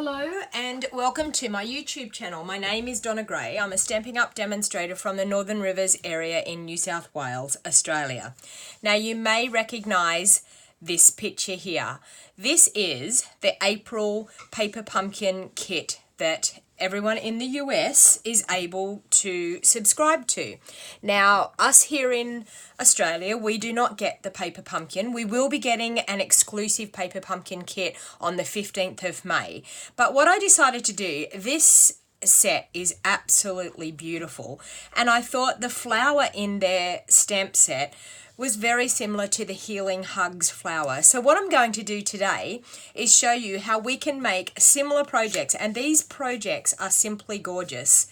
Hello and welcome to my YouTube channel. My name is Donna Gray. I'm a Stampin' Up demonstrator from the Northern Rivers area in New South Wales, Australia. Now you may recognise this picture here. This is the April paper pumpkin kit that everyone in the US is able to subscribe to. Now, us here in Australia, we do not get the paper pumpkin. We will be getting an exclusive paper pumpkin kit on the 15th of May. But what I decided to do, this set is absolutely beautiful. And I thought the flower in their stamp set was very similar to the Healing Hugs flower. So what I'm going to do today is show you how we can make similar projects, and these projects are simply gorgeous,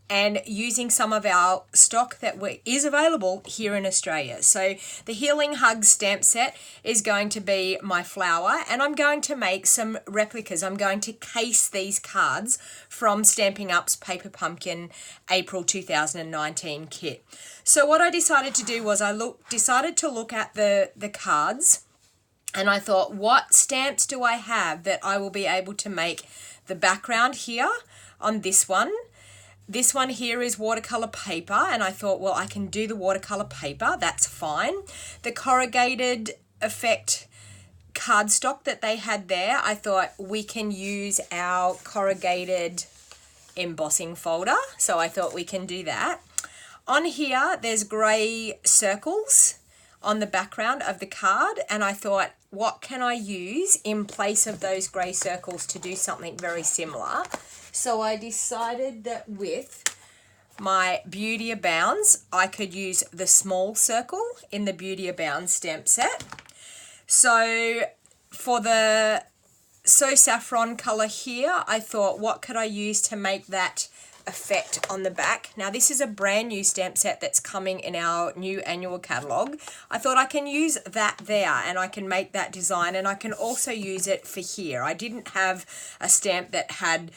and using some of our stock that is available here in Australia. So the Healing Hugs stamp set is going to be my flower, and I'm going to make some replicas. I'm going to case these cards from Stampin' Up's Paper Pumpkin April 2019 kit. So what I decided to do was I decided to look at the cards, and I thought, what stamps do I have that I will be able to make the background here on this one? This one here is watercolor paper, and I thought, well, I can do the watercolor paper, that's fine. The corrugated effect cardstock that they had there, I thought we can use our corrugated embossing folder, so I thought we can do that. On here, there's grey circles on the background of the card, and I thought, what can I use in place of those grey circles to do something very similar? So I decided that with my Beauty Abounds, I could use the small circle in the Beauty Abounds stamp set. So for the So Saffron colour here, I thought, what could I use to make that effect on the back? Now this is a brand new stamp set that's coming in our new annual catalogue. I thought I can use that there, and I can make that design, and I can also use it for here. I didn't have a stamp that had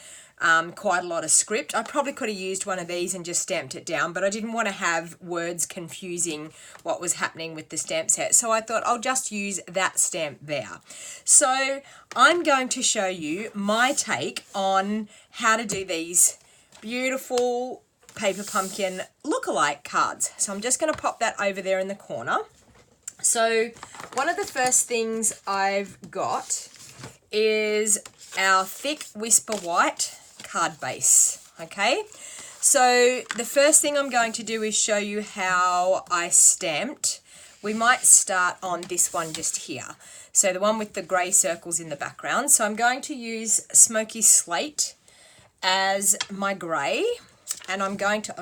quite a lot of script. I probably could have used one of these and just stamped it down, but I didn't want to have words confusing what was happening with the stamp set. So I thought I'll just use that stamp there. So I'm going to show you my take on how to do these beautiful paper pumpkin lookalike cards. So I'm just going to pop that over there in the corner. So one of the first things I've got is our thick Whisper White card base. Okay, so the first thing I'm going to do is show you how I stamped. We might start on this one just here. So the one with the grey circles in the background. So I'm going to use Smoky Slate as my grey, and I'll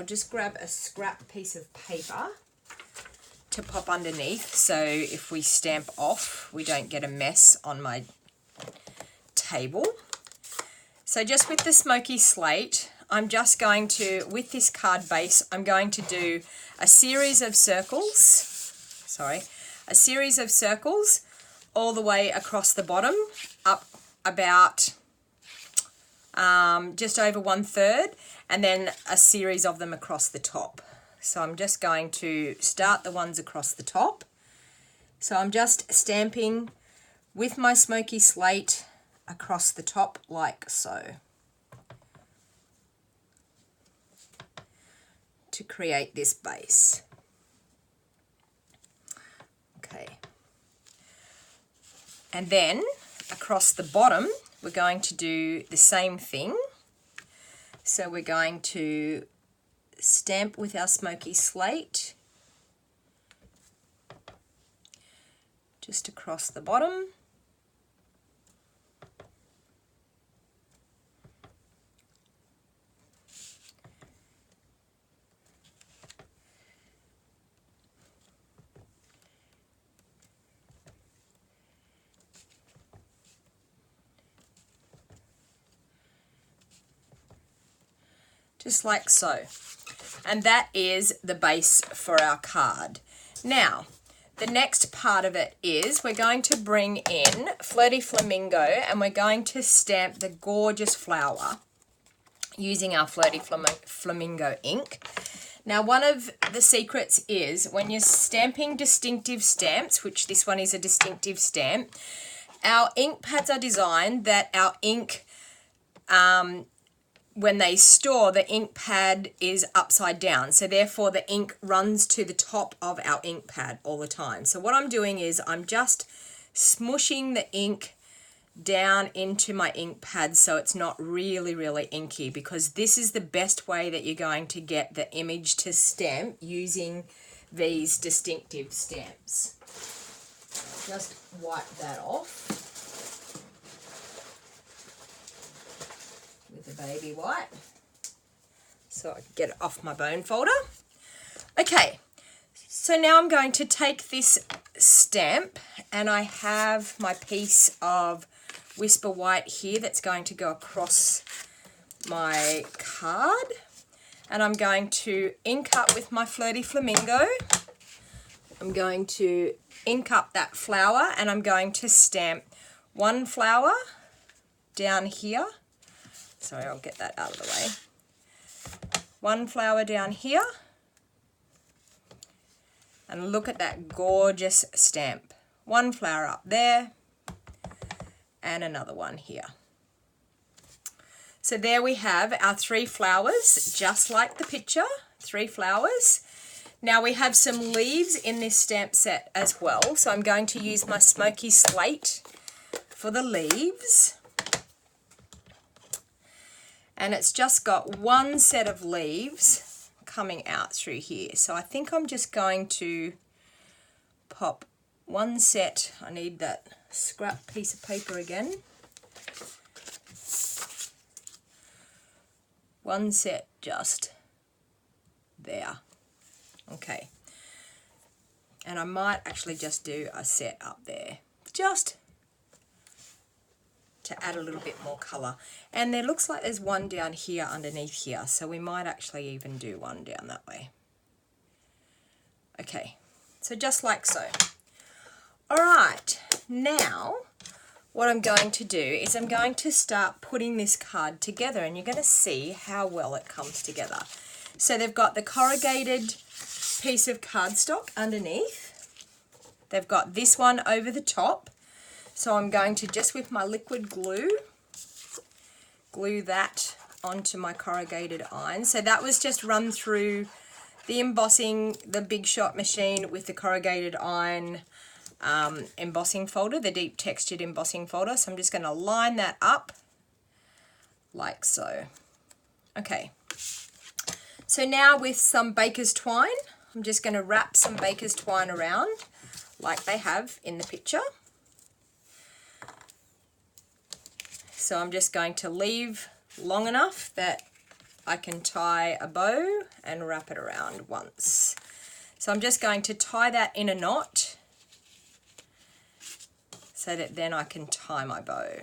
just grab a scrap piece of paper to pop underneath, so if we stamp off, we don't get a mess on my table. So just with the Smoky Slate, I'm just going to, with this card base, I'm going to do a series of circles, all the way across the bottom, up about just over 1/3, and then a series of them across the top. So I'm just going to start the ones across the top. So I'm just stamping with my Smoky Slate across the top like so, to create this base. Okay, and then across the bottom we're going to do the same thing. So we're going to stamp with our Smoky Slate just across the bottom. Just like so. And that is the base for our card. Now, the next part of it is we're going to bring in Flirty Flamingo, and we're going to stamp the gorgeous flower using our Flirty Flamingo ink. Now, one of the secrets is when you're stamping distinctive stamps, which this one is a distinctive stamp, our ink pads are designed that our ink when they store, the ink pad is upside down. So therefore the ink runs to the top of our ink pad all the time. So what I'm doing is I'm just smushing the ink down into my ink pad so it's not really, really inky, because this is the best way that you're going to get the image to stamp using these distinctive stamps. Just wipe that off with the baby wipe so I can get it off my bone folder. Okay, so now I'm going to take this stamp, and I have my piece of Whisper White here that's going to go across my card, and I'm going to ink up with my Flirty Flamingo. I'm going to ink up that flower, and I'm going to stamp one flower down here. Sorry, I'll get that out of the way. One flower down here, and look at that gorgeous stamp. One flower up there, and another one here. So there we have our 3 flowers, just like the picture, 3 flowers. Now we have some leaves in this stamp set as well, so I'm going to use my smoky slate for the leaves. And it's just got one set of leaves coming out through here. So I think I'm just going to pop one set. I need that scrap piece of paper again. One set just there. Okay. And I might actually just do a set up there, just to add a little bit more colour. And there looks like there's one down here underneath here, so we might actually even do one down that way. Okay, so just like so. Alright, now what I'm going to do is I'm going to start putting this card together, and you're going to see how well it comes together. So they've got the corrugated piece of cardstock underneath. They've got this one over the top. So I'm going to, just with my liquid glue, glue that onto my corrugated iron. So that was just run through the embossing, the Big Shot machine with the corrugated iron embossing folder, the deep textured embossing folder. So I'm just going to line that up like so. Okay. So now with some baker's twine, I'm just going to wrap some baker's twine around like they have in the picture. So I'm just going to leave long enough that I can tie a bow and wrap it around once. So I'm just going to tie that in a knot so that then I can tie my bow.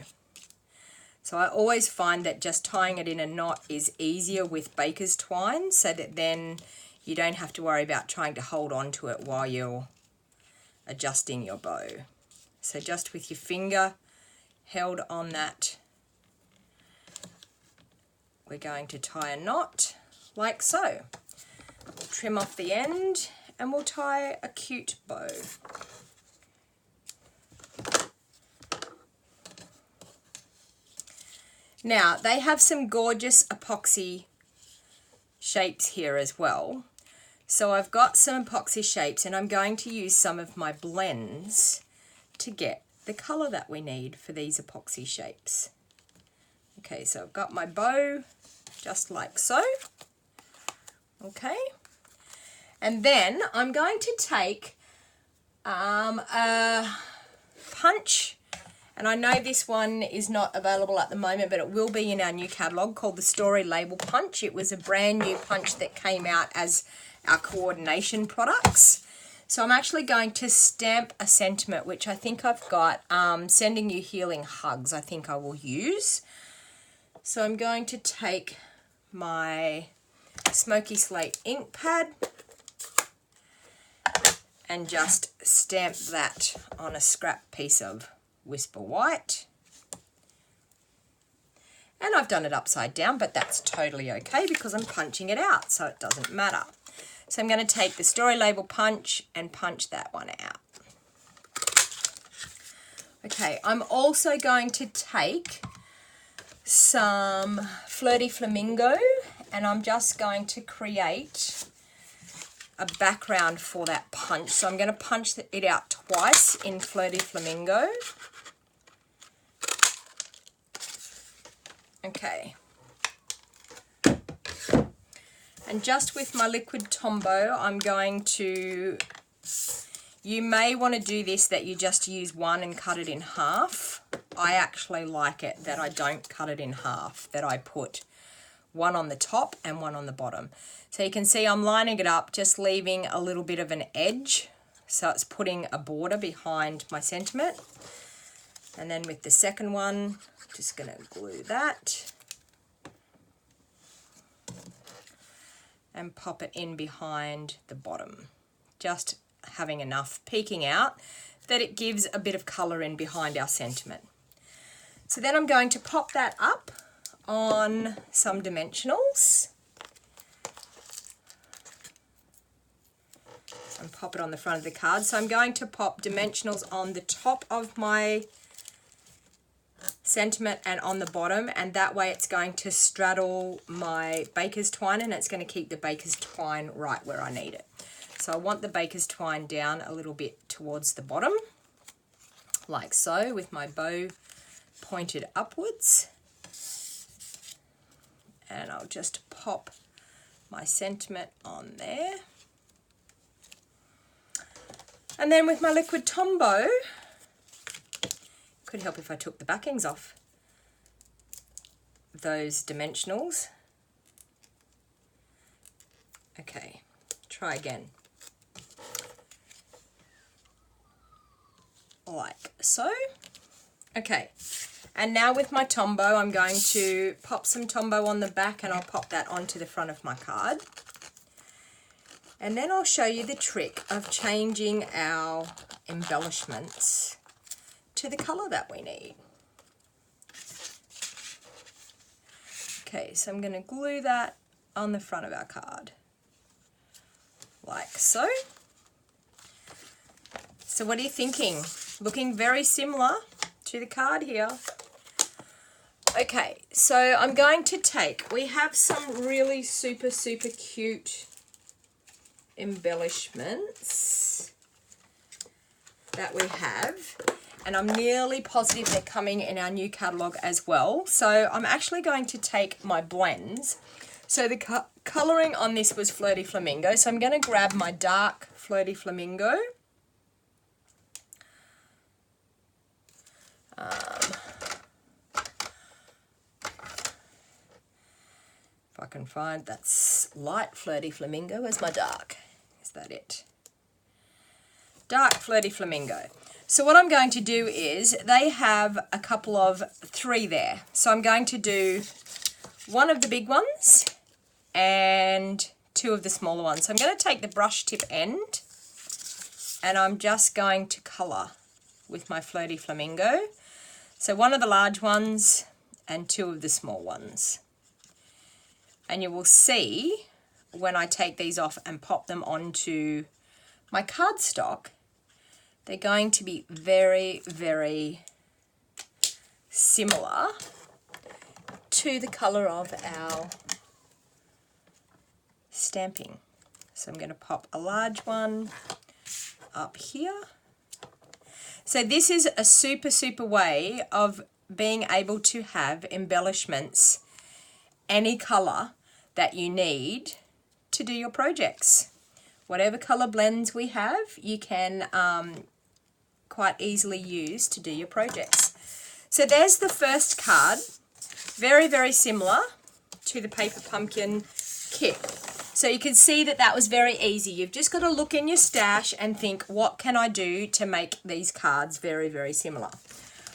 So I always find that just tying it in a knot is easier with baker's twine, so that then you don't have to worry about trying to hold on to it while you're adjusting your bow. So just with your finger held on that, we're going to tie a knot like so. We'll trim off the end and we'll tie a cute bow. Now, they have some gorgeous epoxy shapes here as well. So I've got some epoxy shapes, and I'm going to use some of my blends to get the colour that we need for these epoxy shapes. Okay, so I've got my bow just like so. Okay. And then I'm going to take a punch. And I know this one is not available at the moment, but it will be in our new catalogue, called the Story Label Punch. It was a brand new punch that came out as our coordination products. So I'm actually going to stamp a sentiment, which I think I've got, sending you healing hugs, I think I will use. So I'm going to take my Smoky Slate ink pad and just stamp that on a scrap piece of Whisper White. And I've done it upside down, but that's totally okay because I'm punching it out, so it doesn't matter. So I'm going to take the Story Label punch and punch that one out. Okay, I'm also going to take some Flirty Flamingo, and I'm just going to create a background for that punch. So I'm going to punch it out twice in Flirty Flamingo. Okay. And just with my liquid Tombow, I'm going to, you may want to do this that you just use one and cut it in half. I actually like it that I don't cut it in half, that I put one on the top and one on the bottom. So you can see I'm lining it up, just leaving a little bit of an edge. So it's putting a border behind my sentiment. And then with the second one, just going to glue that. And pop it in behind the bottom. Just having enough peeking out that it gives a bit of colour in behind our sentiment. So then I'm going to pop that up on some dimensionals. And pop it on the front of the card. So I'm going to pop dimensionals on the top of my sentiment and on the bottom, and that way it's going to straddle my baker's twine, and it's going to keep the baker's twine right where I need it. So I want the baker's twine down a little bit towards the bottom, like so, with my bow pointed upwards. And I'll just pop my sentiment on there. And then with my liquid Tombow, could help if I took the backings off those dimensionals. Okay, try again. Like so. Okay, and now with my Tombow, I'm going to pop some Tombow on the back, and I'll pop that onto the front of my card. And then I'll show you the trick of changing our embellishments to the colour that we need. Okay, so I'm going to glue that on the front of our card, like so. So what are you thinking? Looking very similar to the card here. Okay, so I'm going to take, we have some really super cute embellishments that we have, and I'm nearly positive they're coming in our new catalogue as well. So I'm actually going to take my blends. So the colouring on this was Flirty Flamingo, so I'm going to grab my dark Flirty Flamingo. If I can find, that's light Flirty Flamingo as my dark. Is that it? Dark Flirty Flamingo. So what I'm going to do is, they have a couple of 3 there. So I'm going to do one of the big ones and 2 of the smaller ones. So I'm going to take the brush tip end, and I'm just going to colour with my Flirty Flamingo. So one of the large ones and 2 of the small ones. And you will see when I take these off and pop them onto my cardstock, they're going to be very similar to the colour of our stamping. So I'm going to pop a large one up here. So this is a super way of being able to have embellishments any colour that you need to do your projects. Whatever colour blends we have, you can quite easily use to do your projects. So there's the first card, very similar to the Paper Pumpkin kit. So you can see that that was very easy. You've just got to look in your stash and think, what can I do to make these cards very similar?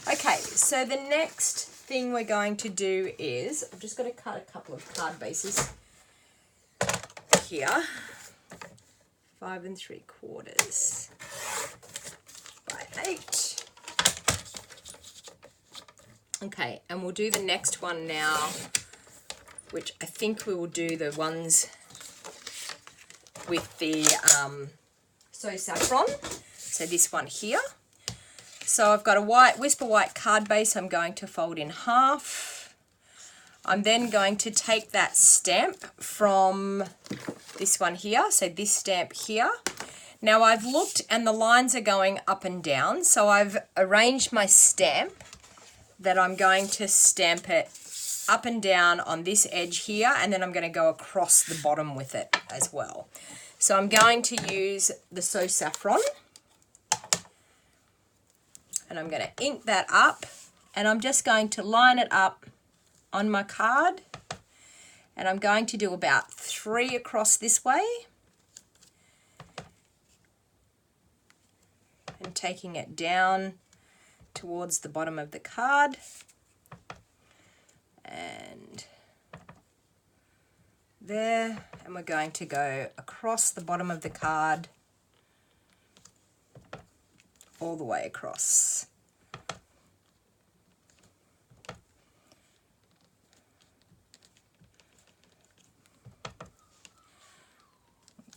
Okay, so the next thing we're going to do is, I'm just going to cut a couple of card bases here. 5 3/4 by 8. Okay, and we'll do the next one now, which I think we will do the ones with the So Saffron. So this one here. So I've got a white Whisper White card base I'm going to fold in half. I'm then going to take that stamp from this one here, so this stamp here. Now I've looked and the lines are going up and down, so I've arranged my stamp that I'm going to stamp it up and down on this edge here, and then I'm going to go across the bottom with it as well. So I'm going to use the So Saffron, and I'm going to ink that up, and I'm just going to line it up on my card, and I'm going to do about 3 across this way, and taking it down towards the bottom of the card, and there, and we're going to go across the bottom of the card all the way across.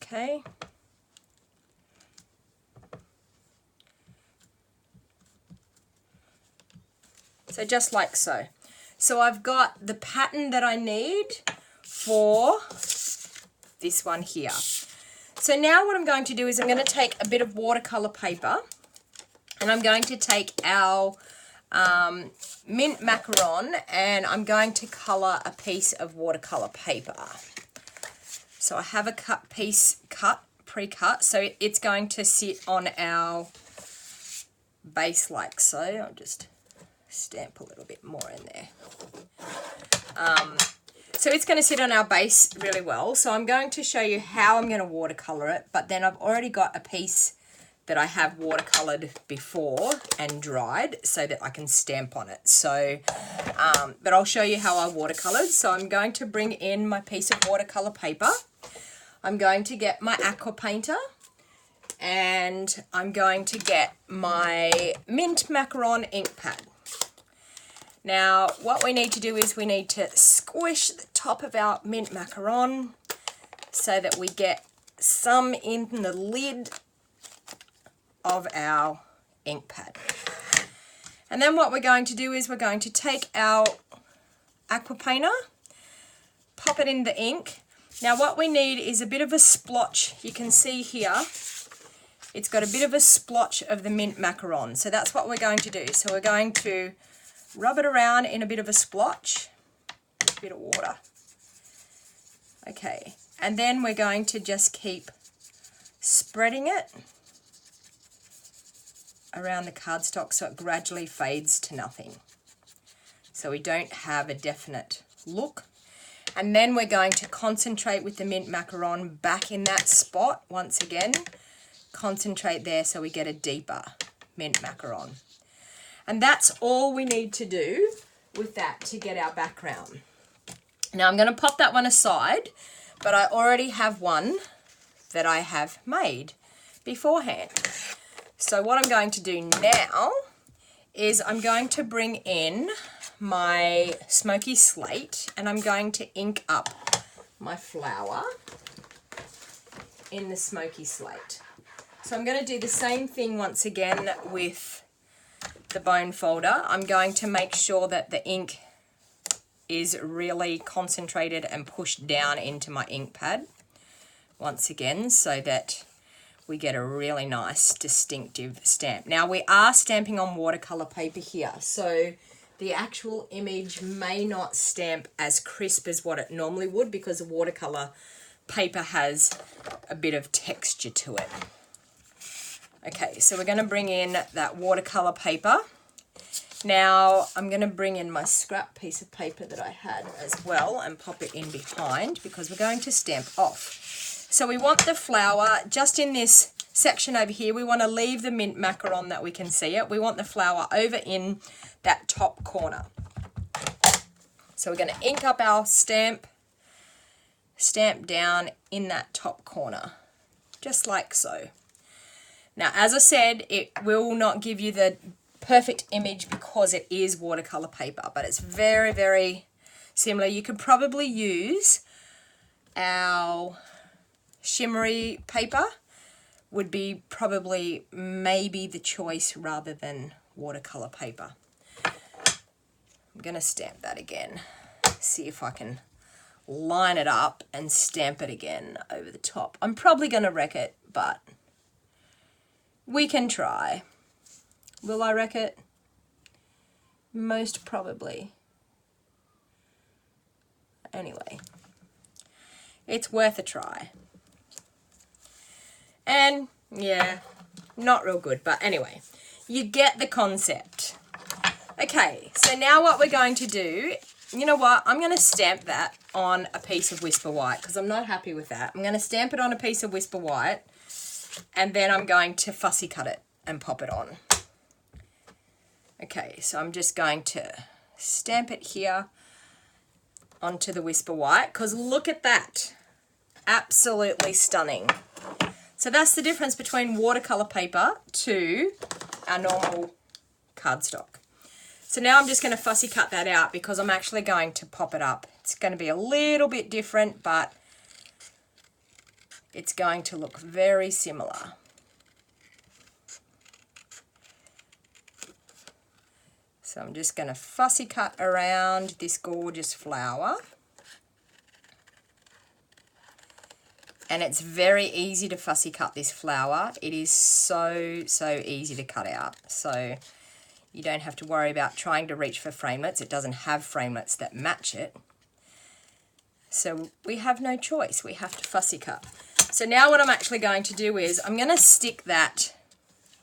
Okay. So just like so. So I've got the pattern that I need for this one here. So now what I'm going to do is I'm going to take a bit of watercolor paper, and I'm going to take our mint macaron, and I'm going to color a piece of watercolor paper. So I have a pre-cut, so it's going to sit on our base like so. I'll just stamp a little bit more in there. So it's going to sit on our base really well. So I'm going to show you how I'm going to watercolor it, but then I've already got a piece that I have watercolored before and dried so that I can stamp on it. So, but I'll show you how I watercolored. So I'm going to bring in my piece of watercolor paper. I'm going to get my aqua painter, and I'm going to get my mint macaron ink pad. Now, what we need to do is we need to squish the top of our mint macaron so that we get some in the lid of our ink pad. And then what we're going to do is we're going to take our aqua painter, pop it in the ink. Now what we need is a bit of a splotch. You can see here, it's got a bit of a splotch of the mint macaron. So that's what we're going to do. So we're going to rub it around in a bit of a splotch, a bit of water. Okay, and then we're going to just keep spreading it around the cardstock so it gradually fades to nothing, so we don't have a definite look. And then we're going to concentrate with the mint macaron back in that spot once again. Concentrate there so we get a deeper mint macaron. And that's all we need to do with that to get our background. Now I'm going to pop that one aside, but I already have one that I have made beforehand. So what I'm going to do now is I'm going to bring in my smoky slate, and I'm going to ink up my flower in the smoky slate. So I'm going to do the same thing once again with the bone folder. I'm going to make sure that the ink is really concentrated and pushed down into my ink pad once again so that we get a really nice distinctive stamp. Now we are stamping on watercolor paper here, so the actual image may not stamp as crisp as what it normally would because the watercolor paper has a bit of texture to it. Okay, so we're going to bring in that watercolor paper. Now I'm going to bring in my scrap piece of paper that I had as well and pop it in behind because we're going to stamp off. So we want the flower just in this section over here. We want to leave the mint macaron that we can see it. We want the flower over in that top corner. So we're going to ink up our stamp down in that top corner, just like so. Now, as I said, it will not give you the perfect image because it is watercolor paper, but it's very, very similar. You could probably use our shimmery paper, would be probably maybe the choice rather than watercolor paper. I'm going to stamp that again. see if I can line it up and stamp it again over the top. I'm probably going to wreck it, but we can try. Will I wreck it? Most probably. Anyway, it's worth a try. And yeah, not real good, but anyway, you get the concept. Okay, so now what we're going to do, you know what, I'm going to stamp that on a piece of Whisper White because I'm not happy with that. I'm going to stamp it on a piece of Whisper White and then I'm going to fussy cut it and pop it on. Okay, so I'm just going to stamp it here onto the Whisper White because look at that. Absolutely stunning. So that's the difference between watercolor paper to our normal cardstock. So now I'm just going to fussy cut that out because I'm actually going to pop it up. It's going to be a little bit different, but it's going to look very similar. So I'm just going to fussy cut around this gorgeous flower. And it's very easy to fussy cut this flower. It is so easy to cut out. So you don't have to worry about trying to reach for framelits. It doesn't have framelits that match it. So we have no choice. We have to fussy cut. So now what I'm actually going to do is I'm going to stick that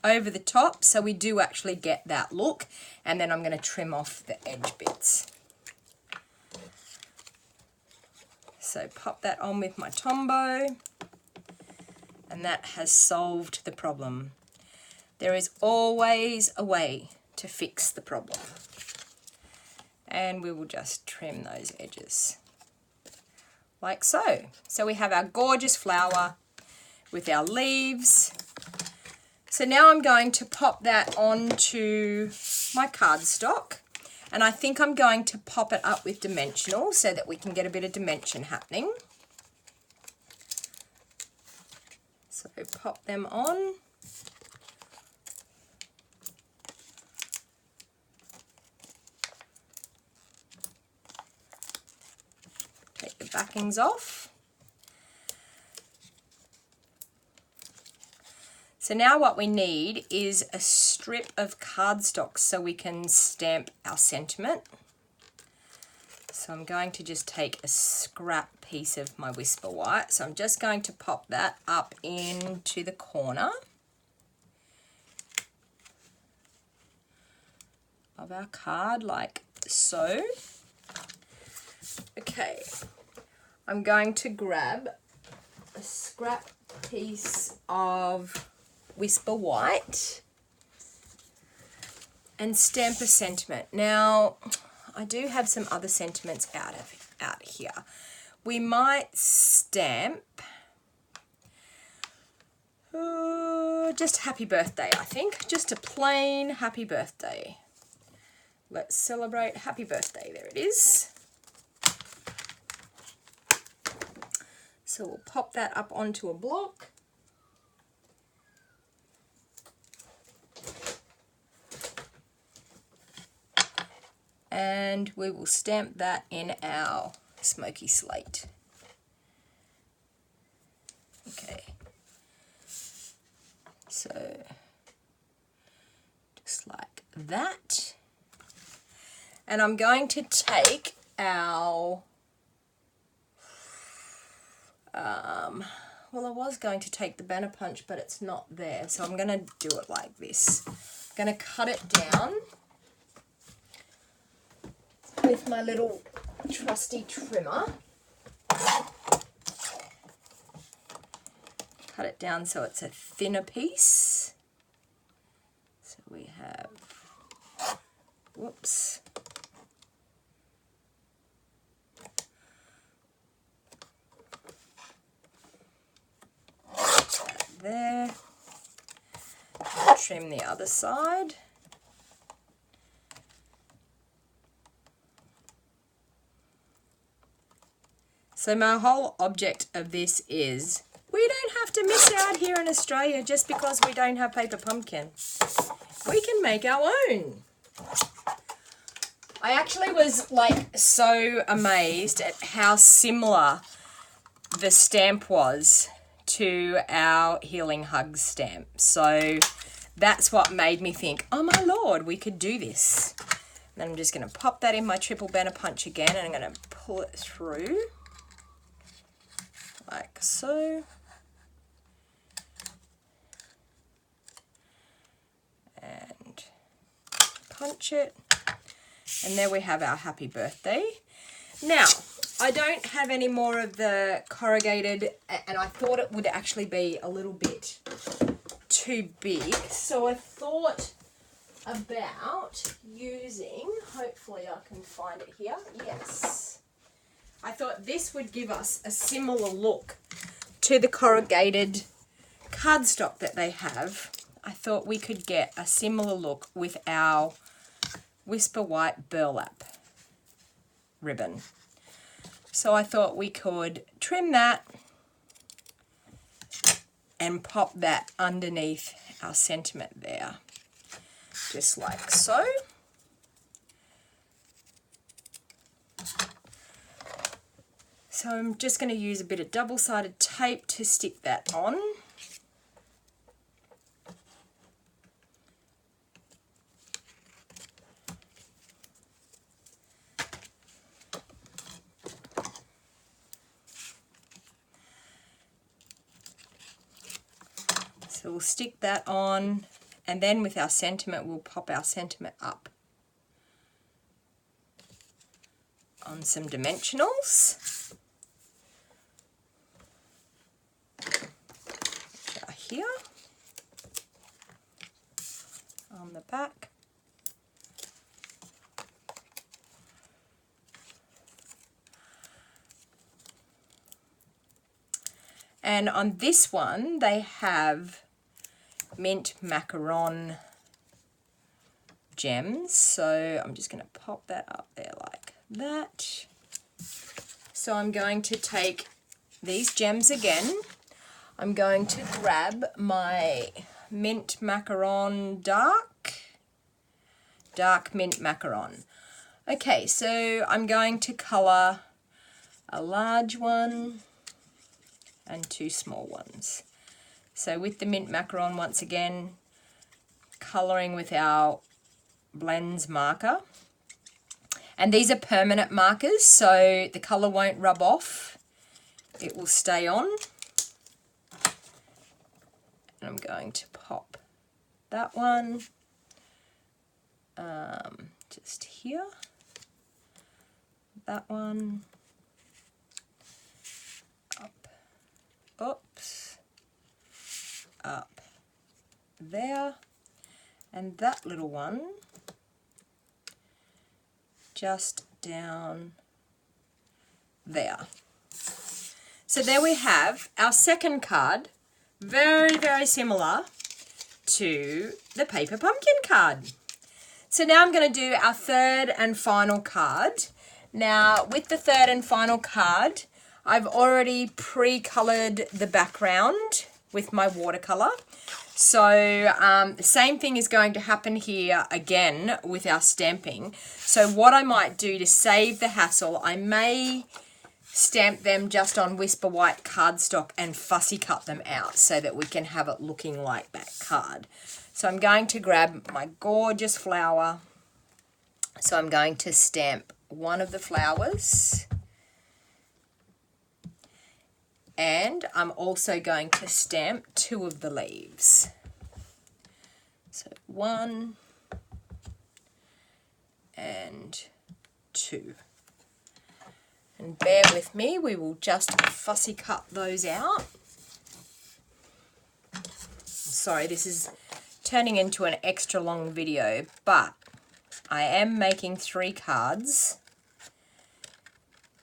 over the top so we do actually get that look, and then I'm going to trim off the edge bits. So pop that on with my Tombow, and that has solved the problem. There is always a way to fix the problem. And we will just trim those edges like so. So we have our gorgeous flower with our leaves. So now I'm going to pop that onto my cardstock, and I think I'm going to pop it up with dimensional so that we can get a bit of dimension happening. So pop them on. Take the backings off. So now what we need is a strip of cardstock so we can stamp our sentiment. So I'm going to just take a scrap piece of my Whisper White. So I'm just going to pop that up into the corner of our card like so. Okay, I'm going to grab a scrap piece of Whisper White and stamp a sentiment. Now, I do have some other sentiments out here. We might stamp just happy birthday, I think. Just a plain happy birthday. Let's celebrate happy birthday. There it is. So we'll pop that up onto a block. And we will stamp that in our smoky slate. Okay. So just like that. And I'm going to take our well, I was going to take the banner punch, but it's not there. So I'm going to do it like this. I'm going to cut it down with my little trusty trimmer. Cut it down so it's a thinner piece. So we have, whoops. There. Trim the other side. So my whole object of this is we don't have to miss out here in Australia just because we don't have paper pumpkin. We can make our own. I actually was like so amazed at how similar the stamp was to our Healing Hugs stamp. So that's what made me think, oh my Lord, we could do this. And then I'm just going to pop that in my triple banner punch again, and I'm going to pull it through like so. And punch it. And there we have our happy birthday. Now, I don't have any more of the corrugated, and I thought it would actually be a little bit too big. So I thought about using, hopefully I can find it here. Yes. I thought this would give us a similar look to the corrugated cardstock that they have. I thought we could get a similar look with our Whisper White burlap ribbon. So I thought we could trim that and pop that underneath our sentiment there, just like so. So I'm just going to use a bit of double-sided tape to stick that on. So we'll stick that on, and then with our sentiment, we'll pop our sentiment up on some dimensionals. Here on the back. And on this one, they have mint macaron gems. So I'm just going to pop that up there like that. So I'm going to take these gems again. I'm going to grab my mint macaron dark mint macaron. Okay, so I'm going to colour a large one and two small ones. So with the mint macaron, once again, colouring with our blends marker. And these are permanent markers, so the colour won't rub off. It will stay on. And I'm going to pop that one just here. That one up, oops, up there, and that little one just down there. So there we have our second card. Very, very similar to the paper pumpkin card. So now I'm going to do our third and final card. Now with the third and final card, I've already pre-coloured the background with my watercolour. So the same thing is going to happen here again with our stamping. So what I might do to save the hassle, I may stamp them just on Whisper White cardstock and fussy cut them out so that we can have it looking like that card. So I'm going to grab my gorgeous flower. So I'm going to stamp one of the flowers. And I'm also going to stamp two of the leaves. So 1 and 2. And bear with me, we will just fussy cut those out. Sorry, this is turning into an extra long video, but I am making 3 cards.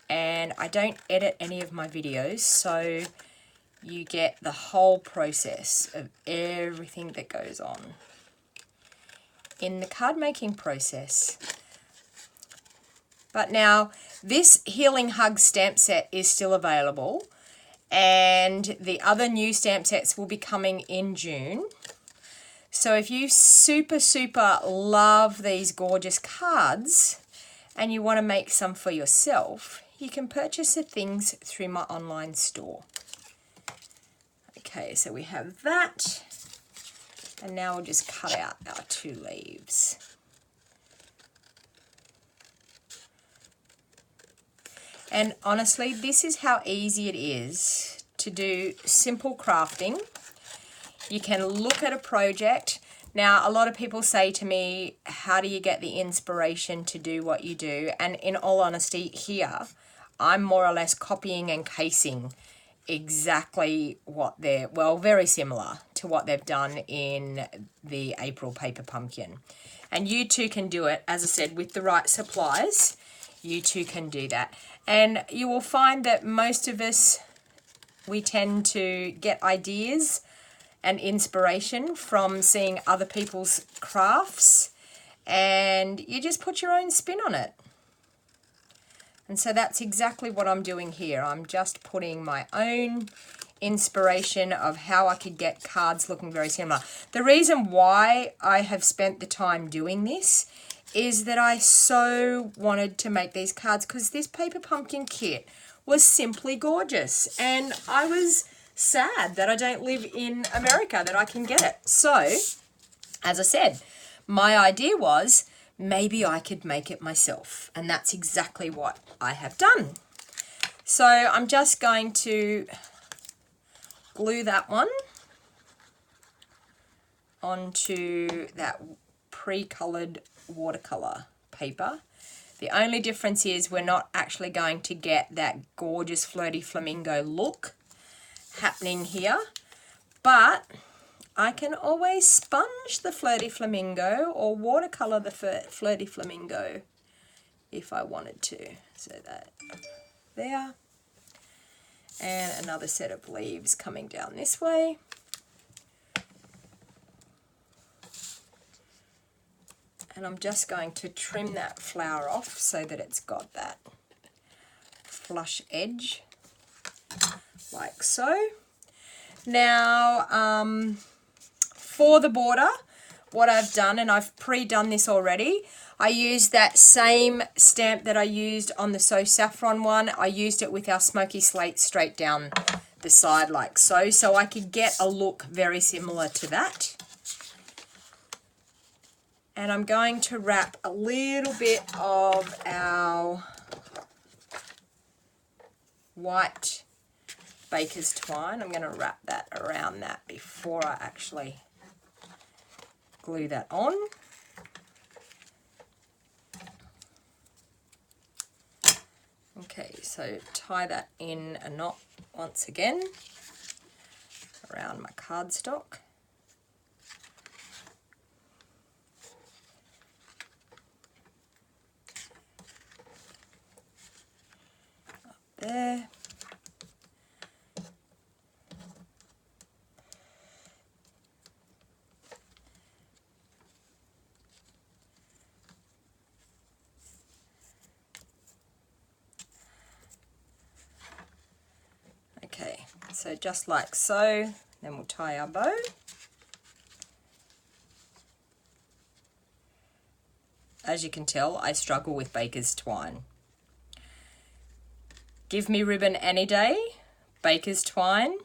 And I don't edit any of my videos, so you get the whole process of everything that goes on in the card making process. But now this Healing Hug stamp set is still available, and the other new stamp sets will be coming in June. So if you super love these gorgeous cards and you want to make some for yourself, you can purchase the things through my online store. Okay, so we have that, and now we'll just cut out our 2 leaves. And honestly, this is how easy it is to do simple crafting. You can look at a project. Now, a lot of people say to me, how do you get the inspiration to do what you do? And in all honesty, here, I'm more or less copying and pasting exactly what they're, well, very similar to what they've done in the April paper pumpkin. And you too can do it, as I said, with the right supplies. You too can do that. And you will find that most of us, we tend to get ideas and inspiration from seeing other people's crafts, and you just put your own spin on it. And so that's exactly what I'm doing here. I'm just putting my own inspiration of how I could get cards looking very similar. The reason why I have spent the time doing this is that I so wanted to make these cards, because this paper pumpkin kit was simply gorgeous, and I was sad that I don't live in America, that I can get it. So, as I said, my idea was maybe I could make it myself, and that's exactly what I have done. So I'm just going to glue that one onto that pre-coloured watercolour paper. The only difference is we're not actually going to get that gorgeous flirty flamingo look happening here, but I can always sponge the flirty flamingo or watercolour the flirty flamingo if I wanted to. So that there, and another set of leaves coming down this way. And I'm just going to trim that flower off so that it's got that flush edge, like so. Now, for the border, what I've done, and I've pre-done this already, I used that same stamp that I used on the So Saffron one. I used it with our smoky slate straight down the side like so, so I could get a look very similar to that. And I'm going to wrap a little bit of our white baker's twine. I'm going to wrap that around that before I actually glue that on. Okay, so tie that in a knot once again around my cardstock. There. Okay, so just like so, then we'll tie our bow. As you can tell, I struggle with baker's twine. Give me ribbon any day, baker's twine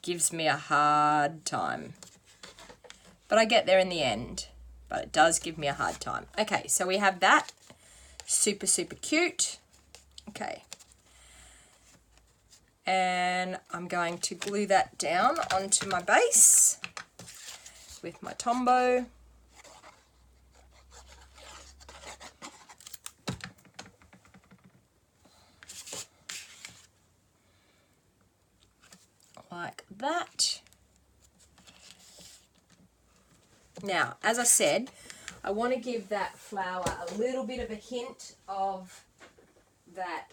gives me a hard time. But I get there in the end, but it does give me a hard time. Okay, so we have that. Super, super cute. Okay. And I'm going to glue that down onto my base with my Tombow. Like that. Now, as I said, I want to give that flower a little bit of a hint of that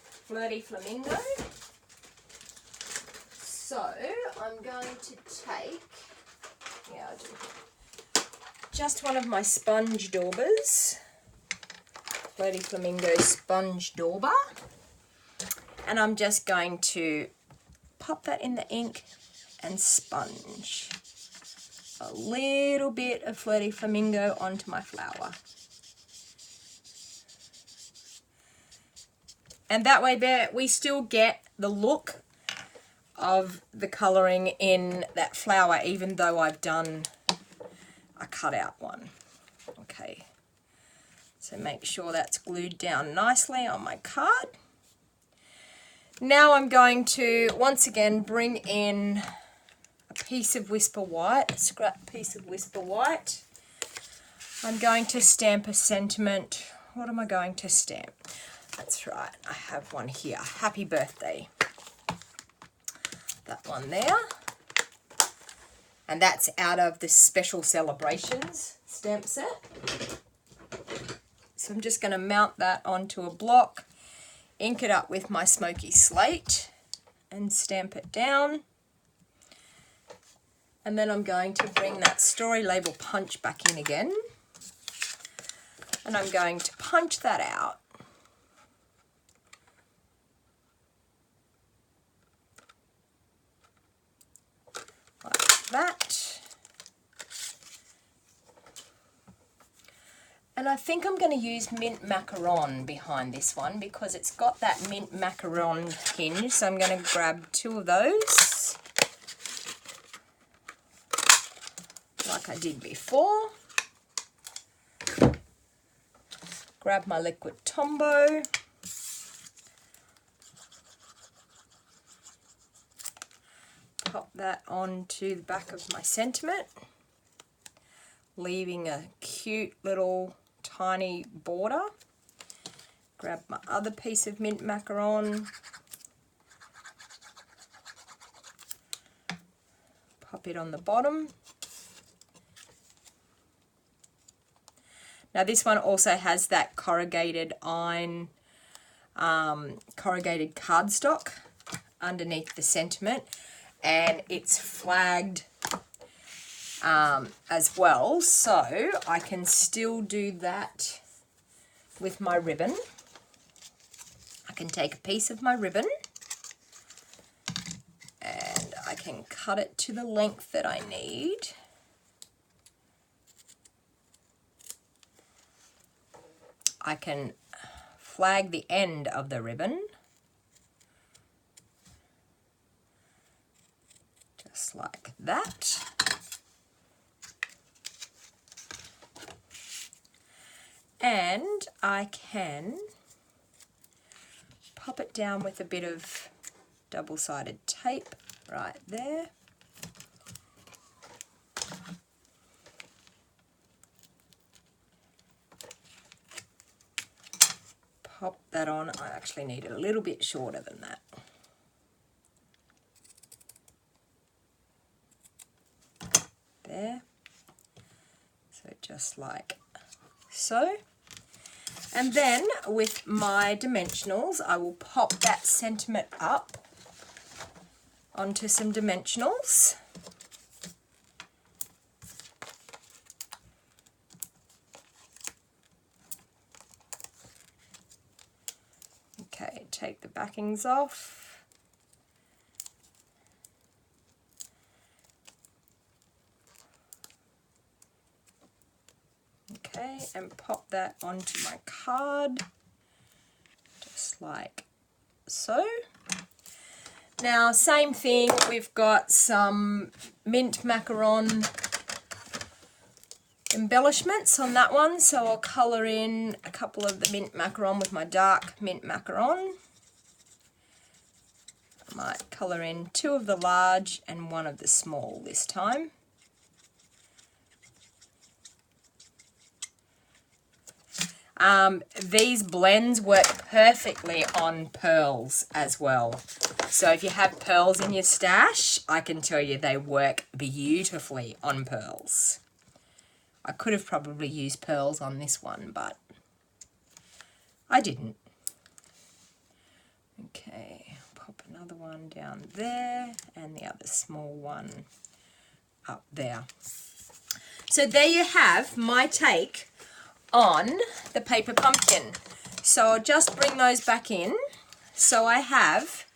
flirty flamingo. So I'm going to take just one of my sponge daubers, flirty flamingo sponge dauber, and I'm just going to pop that in the ink and sponge a little bit of flirty flamingo onto my flower. And that way there we still get the look of the colouring in that flower, even though I've done a cutout one. Okay, so make sure that's glued down nicely on my card. Now I'm going to once again bring in a piece of Whisper White, a scrap piece of Whisper White. I'm going to stamp a sentiment. What am I going to stamp? That's right, I have one here. Happy birthday. That one there. And that's out of the Special Celebrations stamp set. So I'm just going to mount that onto a block, ink it up with my smoky slate, and stamp it down. And then I'm going to bring that story label punch back in again. And I'm going to punch that out. Like that. And I think I'm going to use mint macaron behind this one because it's got that mint macaron hinge. So I'm going to grab 2 of those, like I did before. Grab my liquid Tombow. Pop that onto the back of my sentiment, leaving a cute little tiny border. Grab my other piece of mint macaron. Pop it on the bottom. Now this one also has that corrugated iron, corrugated cardstock underneath the sentiment, and it's flagged as well, so I can still do that with my ribbon. I can take a piece of my ribbon and I can cut it to the length that I need. I can flag the end of the ribbon, just like that. And I can pop it down with a bit of double-sided tape right there. Pop that on. I actually need it a little bit shorter than that. There. So just like so. And then with my dimensionals, I will pop that sentiment up onto some dimensionals. Okay, take the backings off. Okay, and pop that onto my card, just like so. Now, same thing, we've got some mint macaron embellishments on that one, so I'll colour in a couple of the mint macaron with my dark mint macaron. I might colour in 2 of the large and 1 of the small this time. These blends work perfectly on pearls as well. So if you have pearls in your stash, I can tell you they work beautifully on pearls. I could have probably used pearls on this one, but I didn't. Okay, pop another one down there and the other small one up there. So there you have my take on the paper pumpkin. So I'll just bring those back in. So I have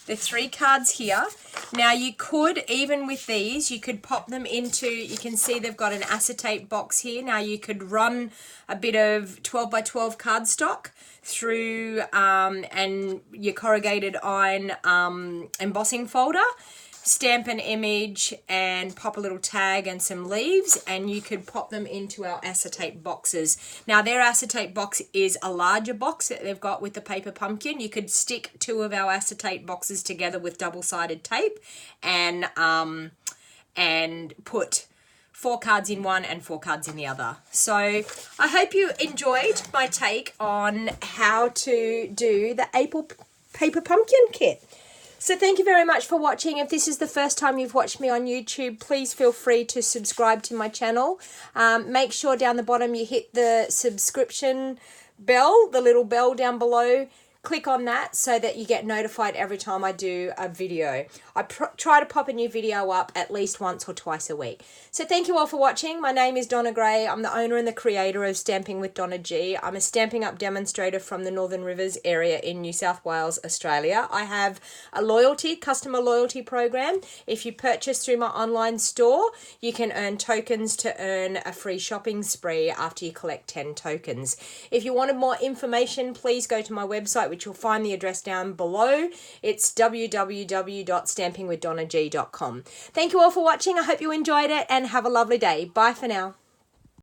the 3 cards here. Now you could, even with these, you could pop them into, you can see they've got an acetate box here. Now you could run a bit of 12 by 12 cardstock through and your corrugated iron embossing folder, stamp an image and pop a little tag and some leaves, and you could pop them into our acetate boxes. Now their acetate box is a larger box that they've got with the paper pumpkin. You could stick 2 of our acetate boxes together with double-sided tape and put 4 cards in one and 4 cards in the other. So I hope you enjoyed my take on how to do the April paper pumpkin kit. So thank you very much for watching. If this is the first time you've watched me on YouTube, please feel free to subscribe to my channel. Make sure down the bottom you hit the subscription bell, the little bell down below. Click on that so that you get notified every time I do a video. I try to pop a new video up at least once or twice a week. So thank you all for watching. My name is Donna Gray. I'm the owner and the creator of Stamping with DonnaG. I'm a Stampin' Up! Demonstrator from the Northern Rivers area in New South Wales, Australia. I have a customer loyalty program. If you purchase through my online store, you can earn tokens to earn a free shopping spree after you collect 10 tokens. If you wanted more information, please go to my website, which you'll find the address down below. It's www.stampingwithdonnag.com. Thank you all for watching. I hope you enjoyed it and have a lovely day. Bye for now.